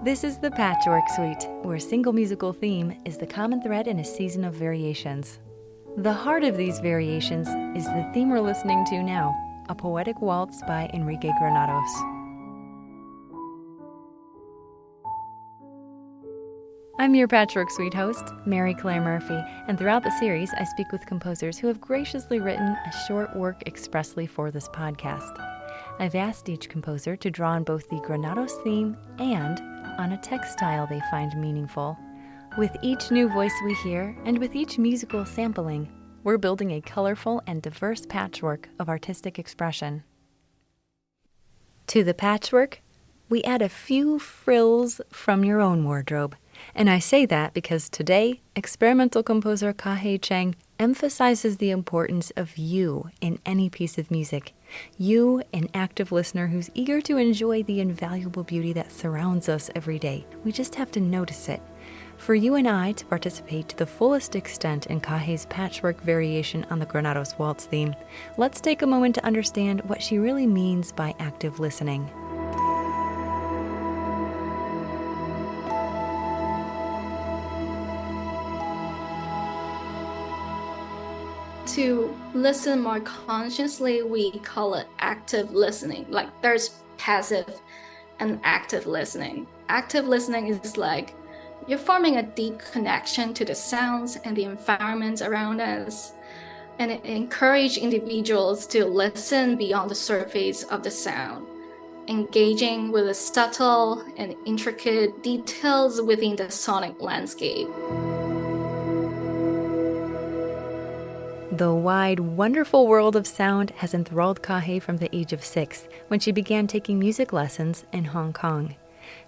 This is the Patchwork Suite, where a single musical theme is the common thread in a season of variations. The heart of these variations is the theme we're listening to now, a poetic waltz by Enrique Granados. I'm your Patchwork Suite host, Mary Claire Murphy, and throughout the series, I speak with composers who have graciously written a short work expressly for this podcast. I've asked each composer to draw on both the Granados theme and on a textile they find meaningful. With each new voice we hear, and with each musical sampling, we're building a colorful and diverse patchwork of artistic expression. To the patchwork, we add a few frills from your own wardrobe. And I say that because today, experimental composer Ka Hei Cheng emphasizes the importance of you in any piece of music. You, an active listener who's eager to enjoy the invaluable beauty that surrounds us every day. We just have to notice it. For you and I to participate to the fullest extent in Ka Hei's patchwork variation on the Granados waltz theme, let's take a moment to understand what she really means by active listening. To listen more consciously, we call it active listening. Like there's passive and active listening. Active listening is like you're forming a deep connection to the sounds and the environment around us. And it encourages individuals to listen beyond the surface of the sound, engaging with the subtle and intricate details within the sonic landscape. The wide, wonderful world of sound has enthralled Ka Hei from the age of 6, when she began taking music lessons in Hong Kong.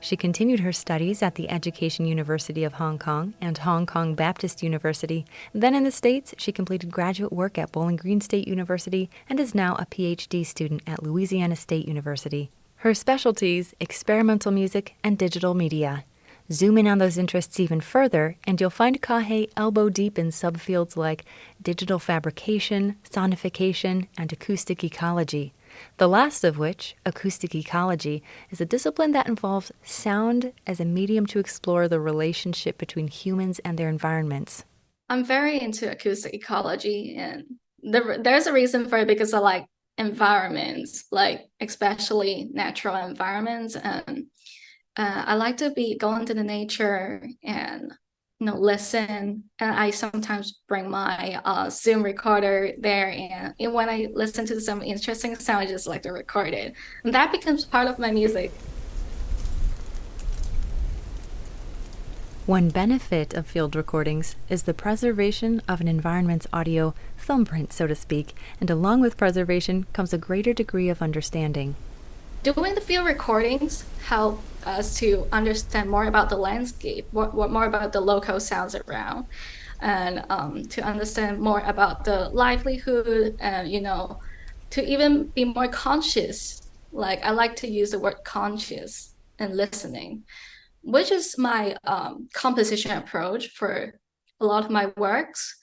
She continued her studies at the Education University of Hong Kong and Hong Kong Baptist University. Then in the States, she completed graduate work at Bowling Green State University and is now a PhD student at Louisiana State University. Her specialties, experimental music and digital media. Zoom in on those interests even further, and you'll find Ka Hei elbow deep in subfields like digital fabrication, sonification, and acoustic ecology. The last of which, acoustic ecology, is a discipline that involves sound as a medium to explore the relationship between humans and their environments. I'm very into acoustic ecology, and there's a reason for it because I like environments, like especially natural environments, and I like to go into the nature and listen. And I sometimes bring my Zoom recorder there, and when I listen to some interesting sound, I just like to record it, and that becomes part of my music. One benefit of field recordings is the preservation of an environment's audio thumbprint, so to speak, and along with preservation comes a greater degree of understanding. Doing the field recordings help us to understand more about the landscape, more about the local sounds around, and to understand more about the livelihood, and to even be more conscious. Like I like to use the word conscious and listening, which is my composition approach for a lot of my works,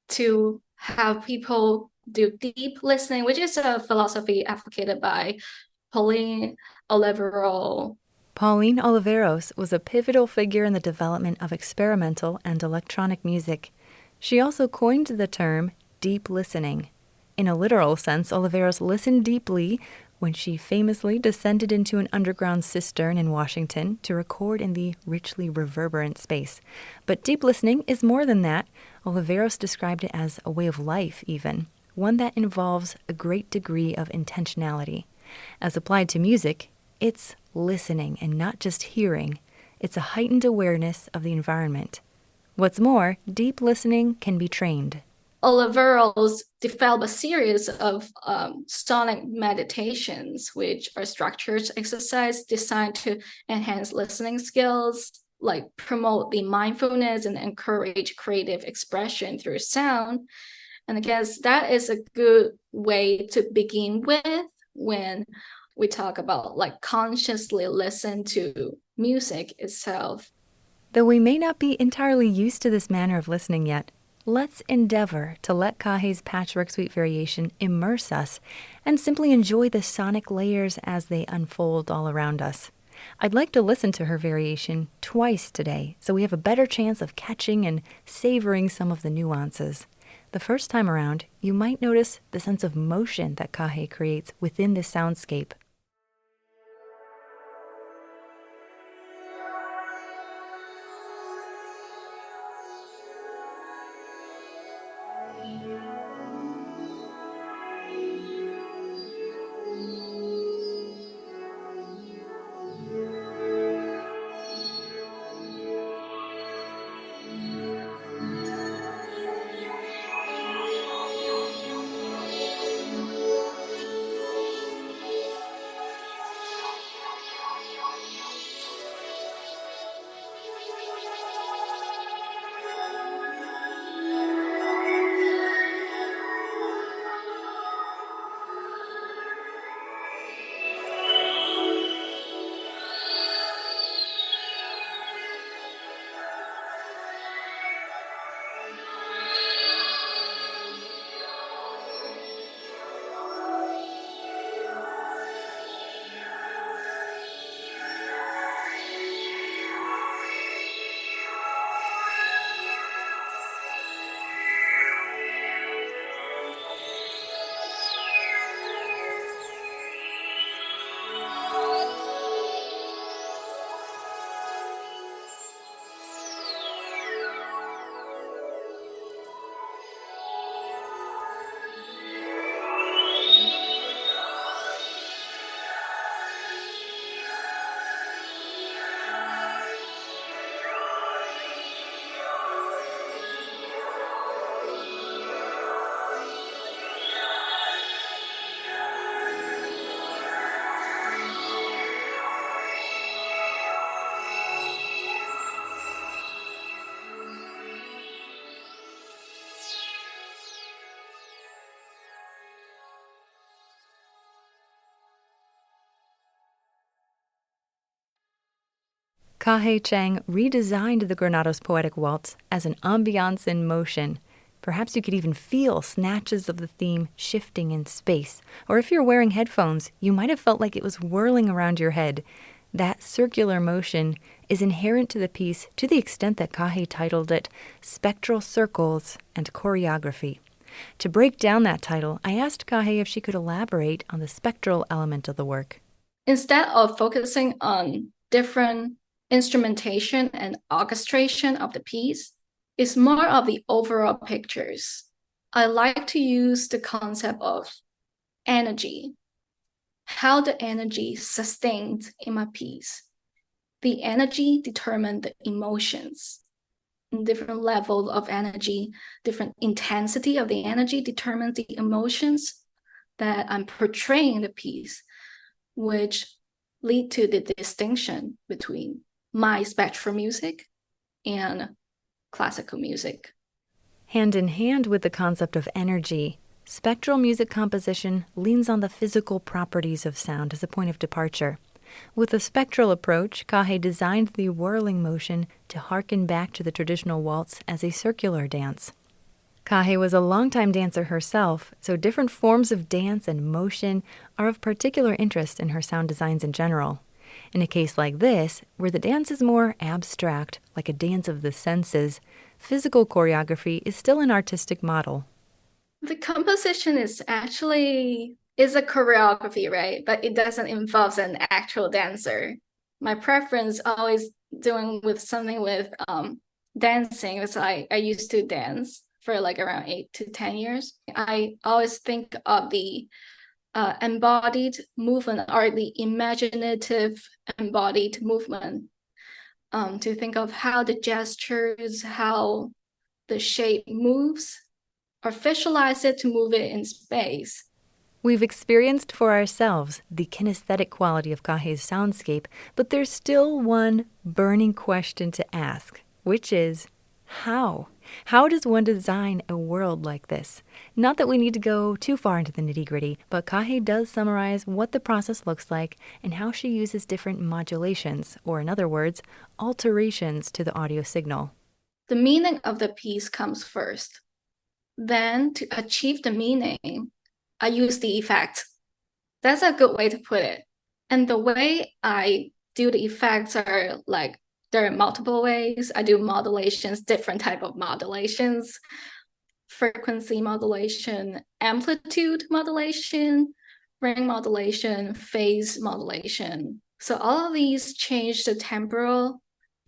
to have people do deep listening, which is a philosophy advocated by Pauline Oliveros. Pauline Oliveros was a pivotal figure in the development of experimental and electronic music. She also coined the term deep listening. In a literal sense, Oliveros listened deeply when she famously descended into an underground cistern in Washington to record in the richly reverberant space. But deep listening is more than that. Oliveros described it as a way of life, even, one that involves a great degree of intentionality. As applied to music, it's listening and not just hearing. It's a heightened awareness of the environment. What's more, deep listening can be trained. Oliveros developed a series of sonic meditations, which are structured exercise designed to enhance listening skills, like promote the mindfulness and encourage creative expression through sound. And I guess that is a good way to begin with when we talk about like consciously listen to music itself. Though we may not be entirely used to this manner of listening yet, let's endeavor to let Ka Hei's Patchwork Suite variation immerse us and simply enjoy the sonic layers as they unfold all around us. I'd like to listen to her variation twice today so we have a better chance of catching and savoring some of the nuances. The first time around, you might notice the sense of motion that Ka Hei creates within this soundscape. Ka Hei Cheng redesigned the Granados Poetic Waltz as an ambiance in motion. Perhaps you could even feel snatches of the theme shifting in space. Or if you're wearing headphones, you might have felt like it was whirling around your head. That circular motion is inherent to the piece to the extent that Ka Hei titled it Spectral Circles and Choreography. To break down that title, I asked Ka Hei if she could elaborate on the spectral element of the work. Instead of focusing on different instrumentation and orchestration of the piece, it's more of the overall pictures. I like to use the concept of energy, how the energy sustained in my piece. The energy determines the emotions. Different level of energy, different intensity of the energy determines the emotions that I'm portraying in the piece, which lead to the distinction between my spectral music and classical music. Hand in hand with the concept of energy, spectral music composition leans on the physical properties of sound as a point of departure. With a spectral approach, Ka Hei designed the whirling motion to harken back to the traditional waltz as a circular dance. Ka Hei was a longtime dancer herself, so different forms of dance and motion are of particular interest in her sound designs in general. In a case like this, where the dance is more abstract, like a dance of the senses, physical choreography is still an artistic model. The composition is a choreography, right? But it doesn't involve an actual dancer. My preference always doing with something with dancing, because I used to dance for like around 8 to 10 years. I always think of the embodied movement or the imaginative embodied movement, to think of how the gestures, how the shape moves, or visualize it to move it in space. We've experienced for ourselves the kinesthetic quality of Ka Hei's soundscape, but there's still one burning question to ask, which is, how? How does one design a world like this? Not that we need to go too far into the nitty-gritty, but Ka Hei does summarize what the process looks like and how she uses different modulations, or in other words, alterations to the audio signal. The meaning of the piece comes first. Then, to achieve the meaning, I use the effect. That's a good way to put it. And the way I do the effects are like, there are multiple ways. I do modulations, different type of modulations, frequency modulation, amplitude modulation, ring modulation, phase modulation. So all of these change the temporal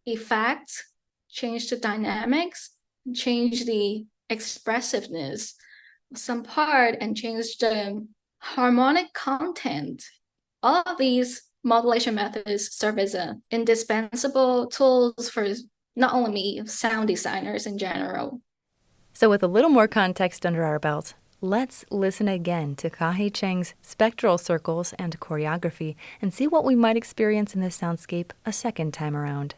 effects, change the dynamics, change the expressiveness of some part, and change the harmonic content. All of these modulation methods serve as indispensable tools for not only me, sound designers in general. So with a little more context under our belt, let's listen again to Ka Hei Cheng's spectral circles and choreography and see what we might experience in this soundscape a second time around.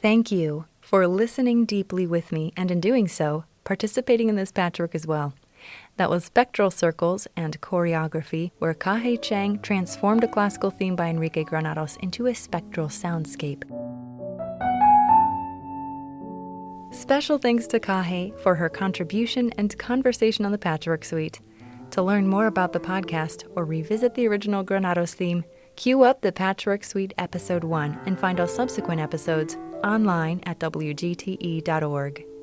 Thank you for listening deeply with me, and in doing so, participating in this patchwork as well. That was Spectral Circles and Choreography, where Ka Hei Cheng transformed a classical theme by Enrique Granados into a spectral soundscape. Special thanks to Ka Hei for her contribution and conversation on the Patchwork Suite. To learn more about the podcast or revisit the original Granados theme, cue up the Patchwork Suite Episode 1 and find all subsequent episodes online at wgte.org.